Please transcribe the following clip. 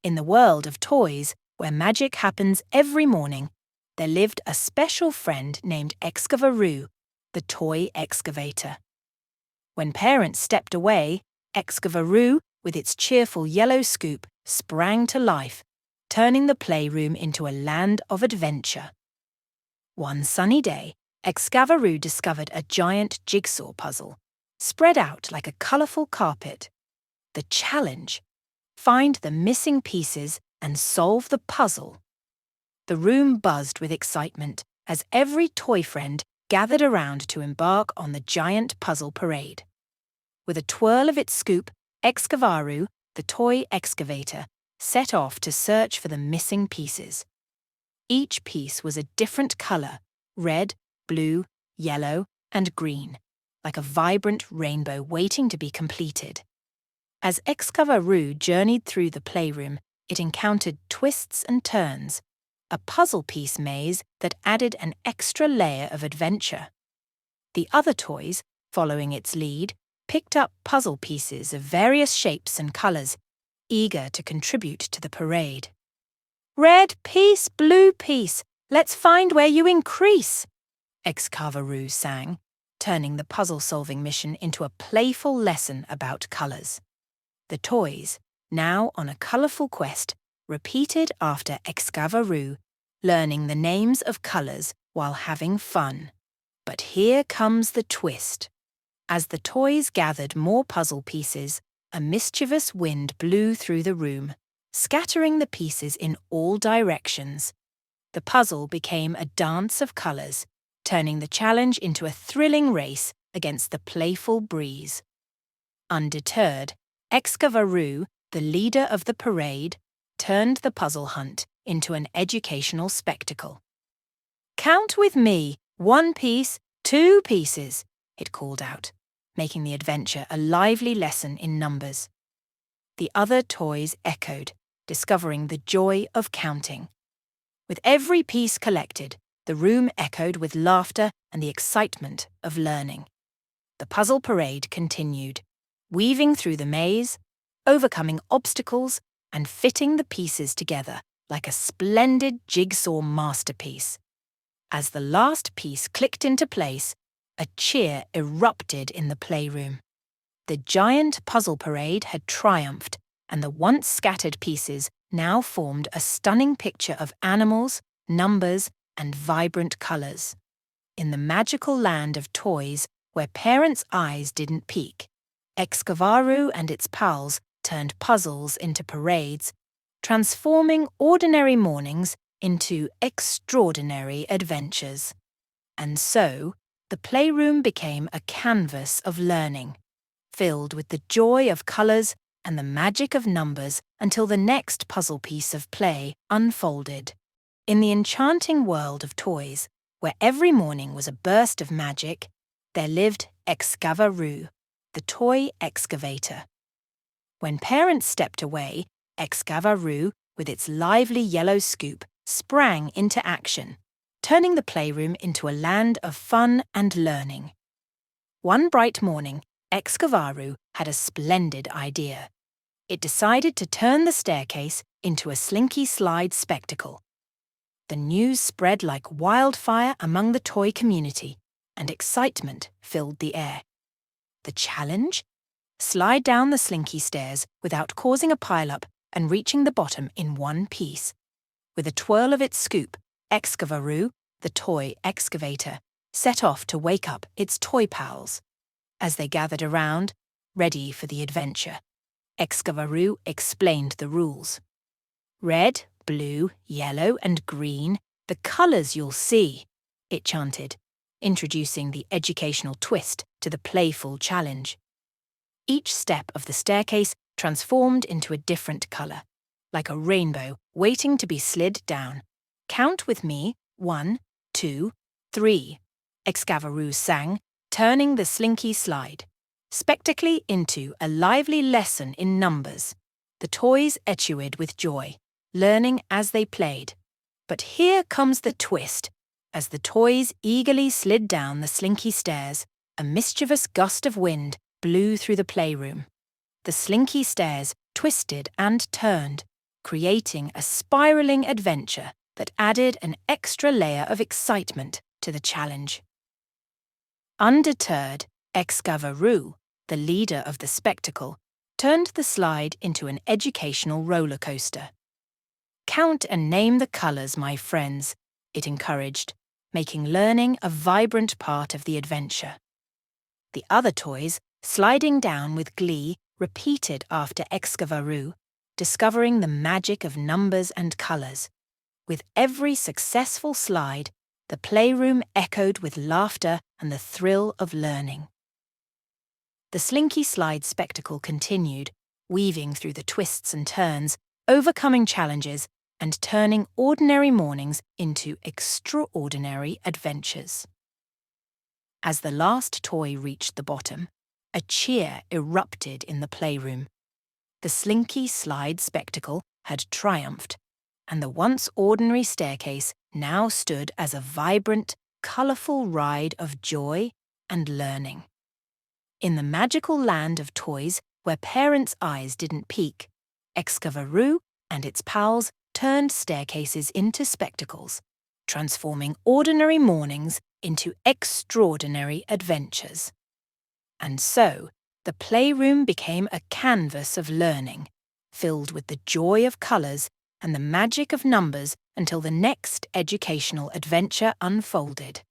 In the world of toys, where magic happens every morning, there lived a special friend named Excavaroo, the toy excavator. When parents stepped away, Excavaroo, with its cheerful yellow scoop, sprang to life, turning the playroom into a land of adventure. One sunny day, Excavaroo discovered a giant jigsaw puzzle, spread out like a colourful carpet. The challenge: find the missing pieces and solve the puzzle. The room buzzed with excitement as every toy friend gathered around to embark on the giant puzzle parade. With a twirl of its scoop, Excavaroo, the toy excavator, set off to search for the missing pieces. Each piece was a different colour: red, blue, yellow, and green, like a vibrant rainbow waiting to be completed. As Excavaroo journeyed through the playroom, it encountered twists and turns, a puzzle piece maze that added an extra layer of adventure. The other toys, following its lead, picked up puzzle pieces of various shapes and colours, eager to contribute to the parade. "Red piece, blue piece, let's find where you increase," Excavaroo sang, turning the puzzle-solving mission into a playful lesson about colours. The toys, now on a colourful quest, repeated after Excavaroo, learning the names of colours while having fun. But here comes the twist. As the toys gathered more puzzle pieces, a mischievous wind blew through the room, scattering the pieces in all directions. The puzzle became a dance of colours, turning the challenge into a thrilling race against the playful breeze. Undeterred, Excavaroo, the leader of the parade, turned the puzzle hunt into an educational spectacle. "Count with me, 1 piece, 2 pieces," it called out, making the adventure a lively lesson in numbers. The other toys echoed, discovering the joy of counting. With every piece collected, the room echoed with laughter and the excitement of learning. The puzzle parade continued, weaving through the maze, overcoming obstacles, and fitting the pieces together like a splendid jigsaw masterpiece. As the last piece clicked into place, a cheer erupted in the playroom. The giant puzzle parade had triumphed, and the once scattered pieces now formed a stunning picture of animals, numbers, and vibrant colours. In the magical land of toys, where parents' eyes didn't peek, Excavaroo and its pals turned puzzles into parades, transforming ordinary mornings into extraordinary adventures. And so, the playroom became a canvas of learning, filled with the joy of colours and the magic of numbers until the next puzzle piece of play unfolded. In the enchanting world of toys, where every morning was a burst of magic, there lived Excavaroo, the toy excavator. When parents stepped away, Excavaroo, with its lively yellow scoop, sprang into action, turning the playroom into a land of fun and learning. One bright morning, Excavaroo had a splendid idea. It decided to turn the staircase into a Slinky Slide Spectacle. The news spread like wildfire among the toy community, and excitement filled the air. The challenge? Slide down the slinky stairs without causing a pile-up and reaching the bottom in one piece. With a twirl of its scoop, Excavaroo, the toy excavator, set off to wake up its toy pals. As they gathered around, ready for the adventure, Excavaroo explained the rules. "Red, blue, yellow, and green, the colours you'll see," it chanted, introducing the educational twist to the playful challenge. Each step of the staircase transformed into a different colour, like a rainbow waiting to be slid down. "Count with me, 1, 2, 3, Excavaroo sang, turning the Slinky Slide Spectacle into a lively lesson in numbers. The toys echoed with joy, learning as they played. But here comes the twist. As the toys eagerly slid down the slinky stairs, a mischievous gust of wind blew through the playroom. The slinky stairs twisted and turned, creating a spiraling adventure that added an extra layer of excitement to the challenge. Undeterred, Excavaroo, the leader of the spectacle, turned the slide into an educational roller coaster. "Count and name the colours, my friends," it encouraged, making learning a vibrant part of the adventure. The other toys, sliding down with glee, repeated after Excavaroo, discovering the magic of numbers and colours. With every successful slide, the playroom echoed with laughter and the thrill of learning. The Slinky Slide Spectacle continued, weaving through the twists and turns, overcoming challenges, and turning ordinary mornings into extraordinary adventures. As the last toy reached the bottom, a cheer erupted in the playroom. The Slinky Slide Spectacle had triumphed, and the once ordinary staircase now stood as a vibrant, colourful ride of joy and learning. In the magical land of toys where parents' eyes didn't peek, Excavaroo and its pals turned staircases into spectacles, transforming ordinary mornings into extraordinary adventures. And so, the playroom became a canvas of learning, filled with the joy of colours and the magic of numbers until the next educational adventure unfolded.